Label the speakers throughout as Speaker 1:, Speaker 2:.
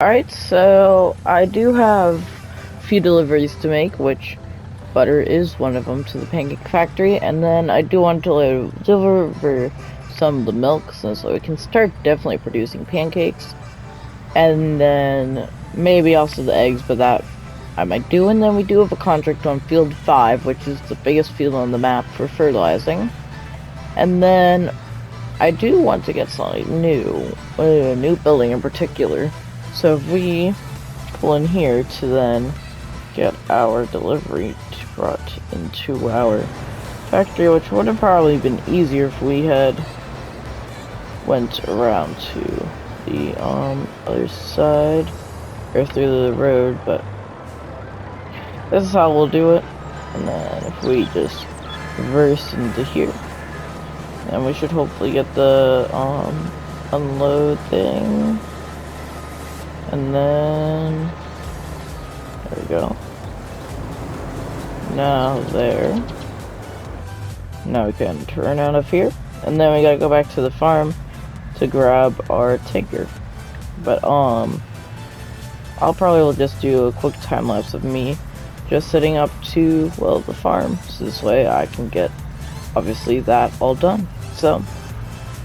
Speaker 1: Alright, so I do have a few deliveries to make, which butter is one of them to the pancake factory, and then I do want to deliver some of the milk so we can start definitely producing pancakes, and then maybe also the eggs, but that I might do. And then we do have a contract on Field 5, which is the biggest field on the map for fertilizing, and then I do want to get something new, a new building in particular. So if we pull in here to then get our delivery brought into our factory, which would have probably been easier if we had went around to the other side or through the road, but this is how we'll do it. And then if we just reverse into here, then we should hopefully get the unload thing. And then there we go. Now there. Now we can turn out of here, and then we gotta go back to the farm to grab our tinker. But I'll probably will just do a quick time lapse of me just setting up to, well, the farm, so this way I can get obviously that all done. So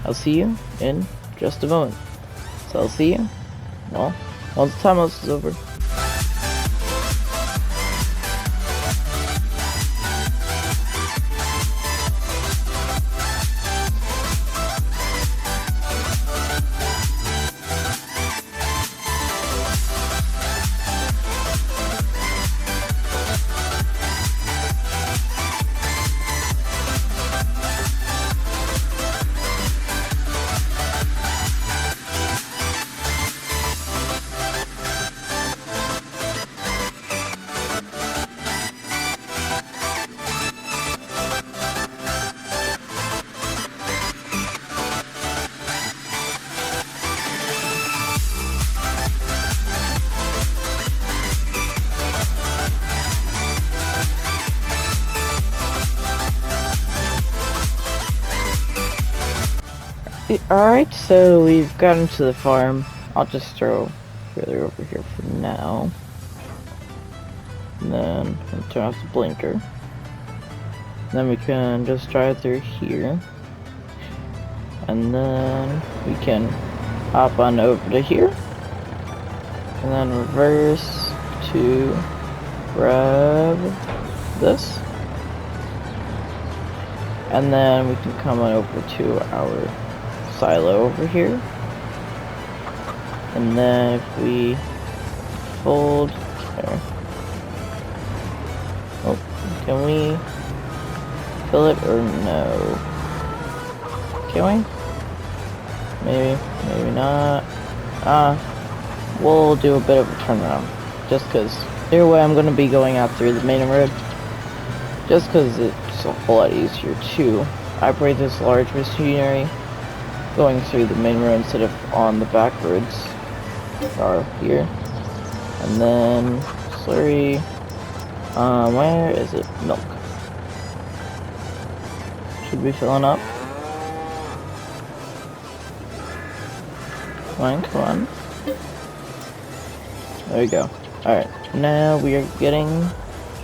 Speaker 1: I'll see you in just a moment. So I'll see you, well, once the time lapse is over. Alright, so we've gotten to the farm. I'll just throw further over here for now. And then I'll turn off the blinker. Then we can just drive through here. And then we can hop on over to here. And then reverse to grab this. And then we can come on over to our silo over here, and then if we fold there, oh, can we fill it or no? Can we? Maybe not. We'll do a bit of a turnaround, just because either way I'm going to be going out through the main road, just because it's a whole lot easier to operate this large machinery going through the main road instead of on the back roads are here. And then slurry, where is it? Milk should be filling up. Come on. There we go. Alright, now we are getting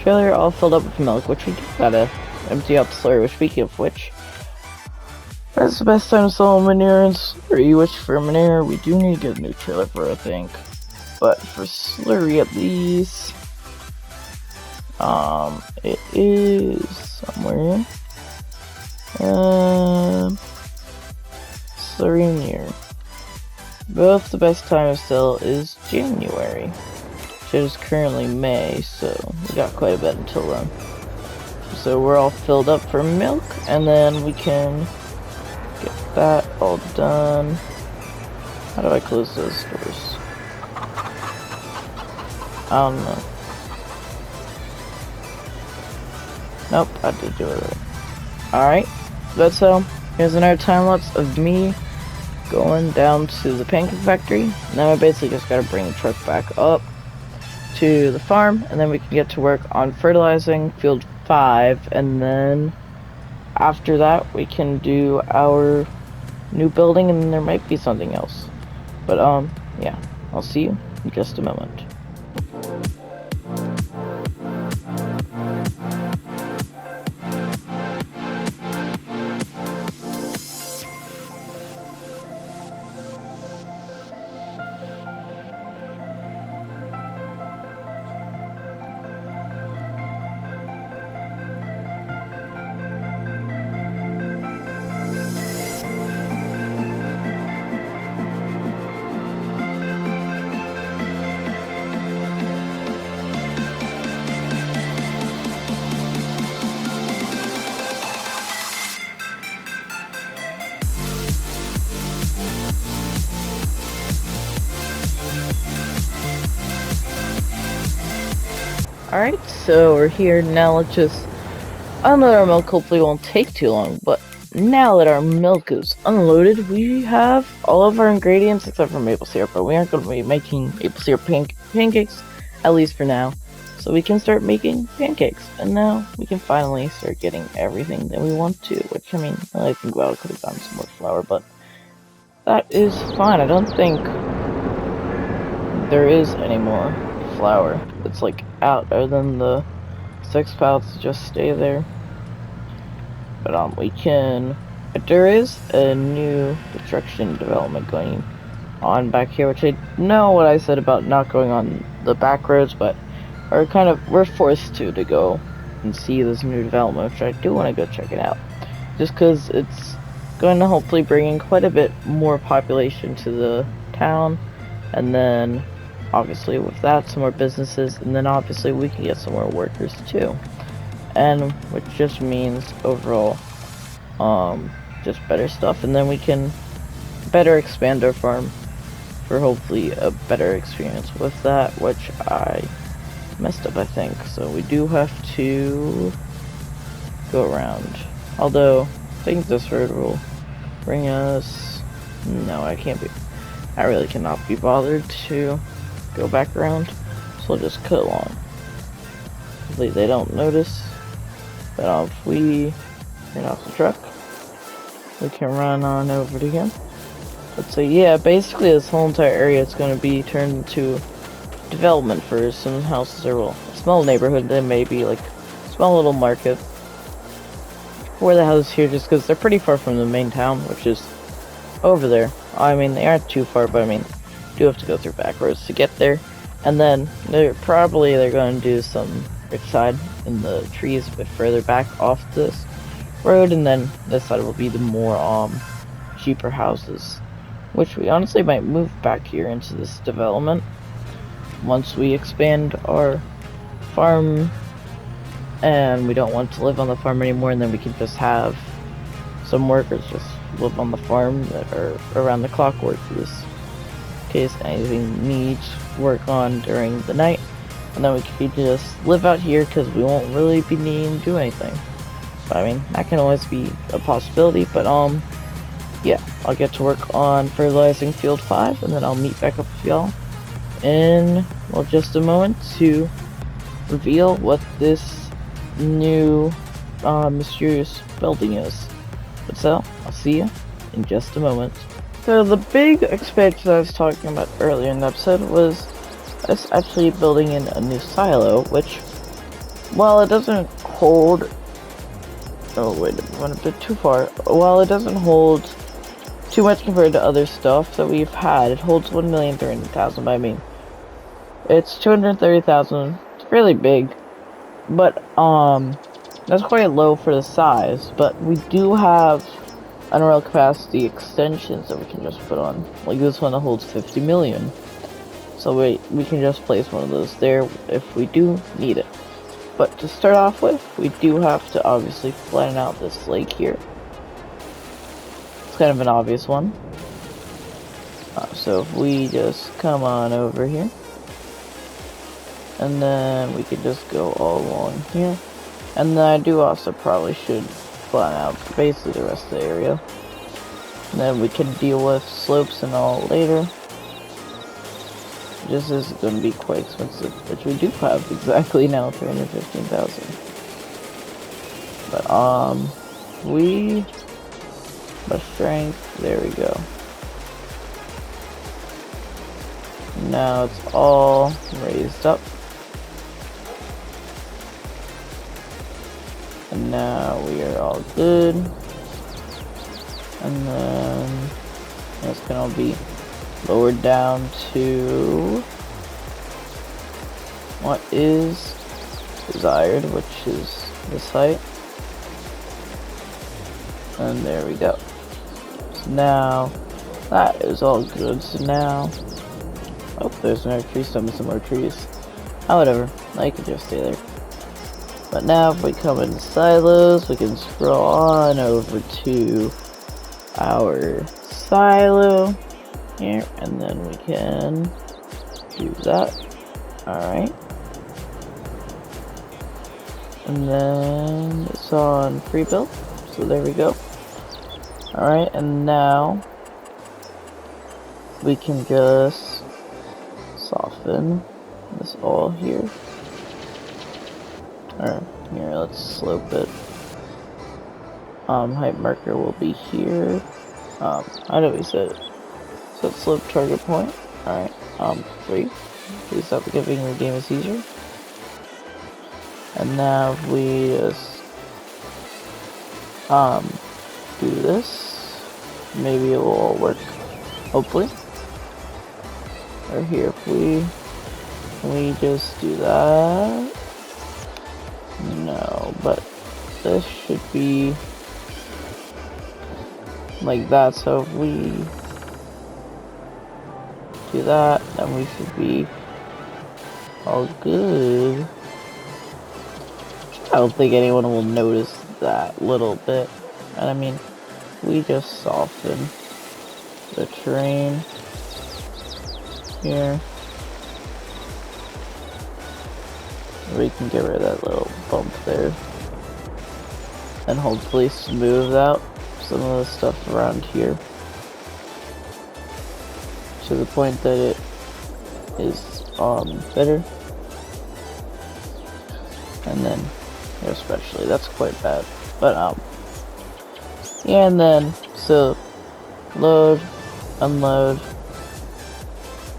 Speaker 1: trailer all filled up with milk, which we gotta empty out the slurry, which, speaking of which, that's the best time to sell manure and slurry, which for manure we do need to get a new trailer for, I think. But for slurry at least, it is somewhere. Slurry near. Both the best time to sell is January, which is currently May, so we got quite a bit until then. So we're all filled up for milk, and then we can get that all done. How do I close those doors? I don't know. Nope, I did do it right. Alright, so here's another time lapse of me going down to the pancake factory. Now I basically just gotta bring the truck back up to the farm, and then we can get to work on fertilizing Field 5, and then after that we can do our new building, and there might be something else. But yeah, I'll see you in just a moment. Alright, so we're here now. Let's just unload our milk. Hopefully it won't take too long, but now that our milk is unloaded, we have all of our ingredients except for maple syrup, but we aren't going to be making maple syrup pancakes, at least for now. So we can start making pancakes, and now we can finally start getting everything that we want to, which, I mean, I think we could have gotten some more flour, but that is fine. I don't think there is any more flour. It's like out, other than the 6 pallets just stay there. But we can. There is a new construction development going on back here, which I know what I said about not going on the back roads, but we're forced to go and see this new development, which I do want to go check it out, just because it's going to hopefully bring in quite a bit more population to the town, and then obviously with that some more businesses, and then obviously we can get some more workers too, and which just means overall just better stuff, and then we can better expand our farm for hopefully a better experience with that, which I messed up, I think. So we do have to go around, although I think this road will bring us. No, I really cannot be bothered to go back around, so I'll just cut along. Hopefully they don't notice. But if we turn off the truck, we can run on over to him. But so yeah, basically this whole entire area is going to be turned into development for some houses, or well, a small neighborhood. Then maybe like a small little market for the houses here, just because they're pretty far from the main town, which is over there. I mean, they aren't too far, but I mean, you do have to go through back roads to get there. And then they're going to do some rich side in the trees a bit further back off this road, and then this side will be the more cheaper houses, which we honestly might move back here into this development once we expand our farm, and we don't want to live on the farm anymore, and then we can just have some workers just live on the farm that are around the clock workers in case anything needs work on during the night, and then we can just live out here because we won't really be needing to do anything. But I mean, that can always be a possibility, but yeah, I'll get to work on fertilizing field 5, and then I'll meet back up with y'all in, well, just a moment to reveal what this new mysterious building is. But so, I'll see you in just a moment. So the big expansion I was talking about earlier in the episode was us actually building in a new silo, which, while it doesn't hold... Oh wait, I went a bit too far. While it doesn't hold too much compared to other stuff that we've had, it holds 1,300,000, but I mean, it's 230,000. It's really big, but that's quite low for the size. But we do have unreal capacity extensions that we can just put on, like this one that holds 50 million. So we can just place one of those there if we do need it. But to start off with, we do have to obviously flatten out this lake here. It's kind of an obvious one. So if we just come on over here, and then we could just go all along here. And then I do also probably should flatten out basically the rest of the area. And then we can deal with slopes and all later. This is going to be quite expensive, which we do have exactly now, 315,000. But by strength, there we go. now it's all raised up. And now we are all good. And then it's gonna be lowered down to what is desired, which is this height. And there we go. So now that is all good. So now, oh, there's another tree stump and some more trees. Oh, whatever, I can just stay there. But now if we come into silos, we can scroll on over to our silo here, and then we can do that. Alright. And then it's on pre-built, so there we go. Alright, and now we can just soften this all here. Alright, here, let's slope it. Height marker will be here. How do we set it? Set slope target point. Alright, 3. Please stop giving the game a seizure. And now if we just, do this, maybe it will all work, hopefully. Or here, if we just do that. No, but this should be like that, so if we do that, then we should be all good. I don't think anyone will notice that little bit. And I mean, we just soften the terrain here. We can get rid of that little bump there. And hopefully smooth out some of the stuff around here. To the point that it is better. And then here especially, that's quite bad. But yeah, and then so load, unload.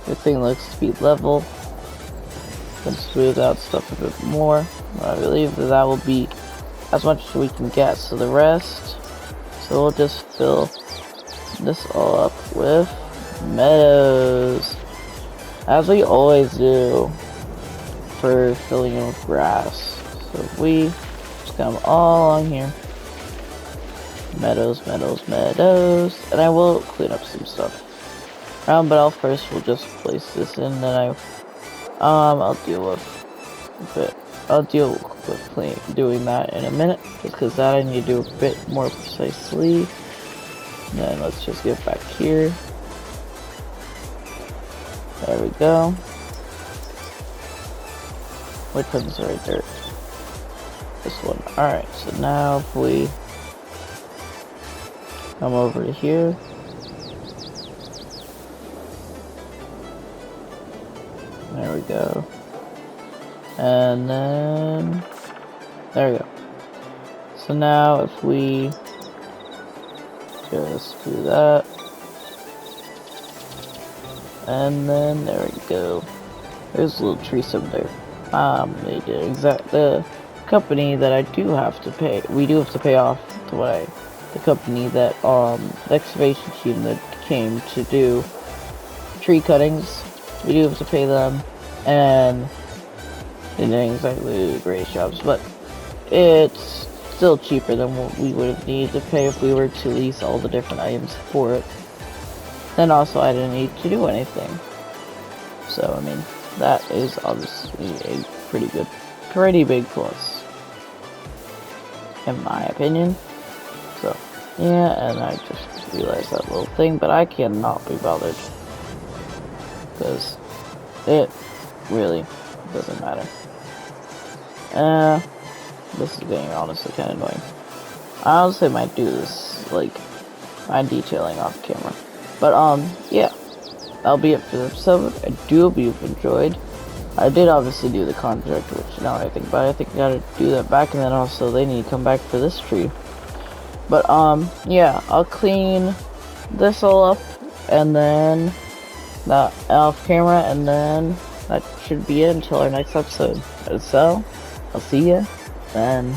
Speaker 1: Everything looks to be level. Then smooth out stuff a bit more. I believe that will be as much as we can get. So the rest, so we'll just fill this all up with meadows, as we always do for filling in with grass. So if we just come all along here, meadows, meadows, meadows, and I will clean up some stuff. But we'll just place this in, then I'll deal with doing that in a minute, just because that I need to do a bit more precisely. And then let's just get back here. There we go. Which one's right there? This one. Alright, so now if we come over to here. There we go. And then there we go. So now if we just do that. And then there we go. There's a little tree stump there. They did the company that I do have to pay. We do have to pay off to the company that the excavation team that came to do tree cuttings. We do have to pay them, and they didn't exactly do great jobs, but it's still cheaper than what we would have needed to pay if we were to lease all the different items for it. Then also I didn't need to do anything. So I mean, that is obviously a pretty big plus, in my opinion. So yeah, and I just realized that little thing, but I cannot be bothered, because it really doesn't matter. This is getting honestly kind of annoying. I honestly might do this, like, my detailing off camera. But, yeah. That'll be it for the episode. I do hope you've enjoyed. I did obviously do the contract, which now I think about it, I think I gotta do that back, and then also they need to come back for this tree. But, yeah, I'll clean this all up, and then that off camera, and then that should be it until our next episode. So, I'll see you then.